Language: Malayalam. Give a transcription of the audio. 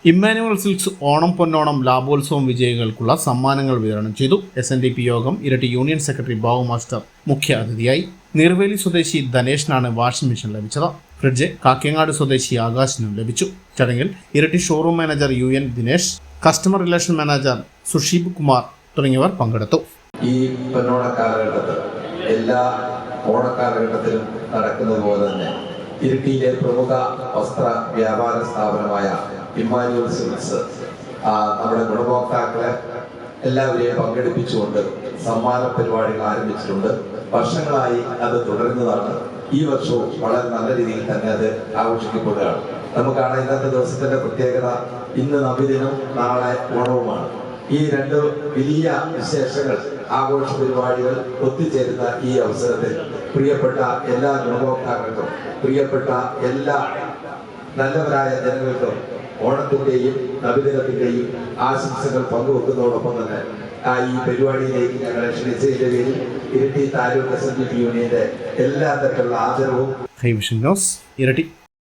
ഇമ്മാനുവൽ സിൽക്സ് ഓണം പൊന്നോണം ലാഭോത്സവം വിജയികൾക്കുള്ള സമ്മാനങ്ങൾ വിതരണം ചെയ്തു. SNDP യോഗം ഇരട്ടി യൂണിയൻ സെക്രട്ടറി ബാബു മാസ്റ്റർ മുഖ്യ അതിഥിയായി. നീർവേലി സ്വദേശി ധനേഷിനാണ് വാഷിംഗ് മെഷീൻ ലഭിച്ചത്. ഫ്രിഡ്ജ് കാക്കങ്ങാട് സ്വദേശി ആകാശിനും ലഭിച്ചു. ചടങ്ങിൽ Iritty showroom manager UN Dinesh, customer relation manager Susheeb Kumar തുടങ്ങിയവർ പങ്കെടുത്തു. ഈ പൊന്നോണ കാലഘട്ടത്തിൽ എല്ലാ ഓണക്കാലഘട്ടത്തിലും നടക്കുന്നത് പോലെ തന്നെ ഇരിട്ടിയിലെ പ്രമുഖ വസ്ത്ര വ്യാപാര സ്ഥാപനമായ ഇമ്മാനുവൽ സിൽക്സ് നമ്മുടെ ഗുണഭോക്താക്കളെ എല്ലാവരെയും പങ്കെടുപ്പിച്ചുകൊണ്ട് സമ്മാന പരിപാടികൾ ആരംഭിച്ചിട്ടുണ്ട്. വർഷങ്ങളായി അത് തുടരുന്നതാണ്. ഈ വർഷവും വളരെ നല്ല രീതിയിൽ തന്നെ അത് ആഘോഷിക്കപ്പെടുകയാണ്. നമുക്കാണ് ഇന്നത്തെ ദിവസത്തിന്റെ പ്രത്യേകത. ഇന്ന് നബിദിനം, നാളെ ഓണവുമാണ്. ഈ രണ്ട് വലിയ വിശേഷങ്ങൾ, ആഘോഷ പരിപാടികൾ ഒത്തുചേരുന്ന ഈ അവസരത്തിൽ പ്രിയപ്പെട്ട എല്ലാ ഗുണഭോക്താക്കൾക്കും, പ്രിയപ്പെട്ട എല്ലാ നല്ലവരായ ജനങ്ങൾക്കും ഓണത്തിന്റെയും നബിദിനത്തിന്റെയും ആശംസകൾ പങ്കുവെക്കുന്നതോടൊപ്പം തന്നെ ഈ പരിപാടിയിലേക്ക് ഞങ്ങളെ ക്ഷണിച്ചതിന്റെ പേരിൽ ഇരിട്ടി താലൂക്ക് SNDP യൂണിയന്റെ എല്ലാ തരത്തിലുള്ള ആദരവും. ഹൈവിഷൻ ന്യൂസ്, ഇരട്ടി.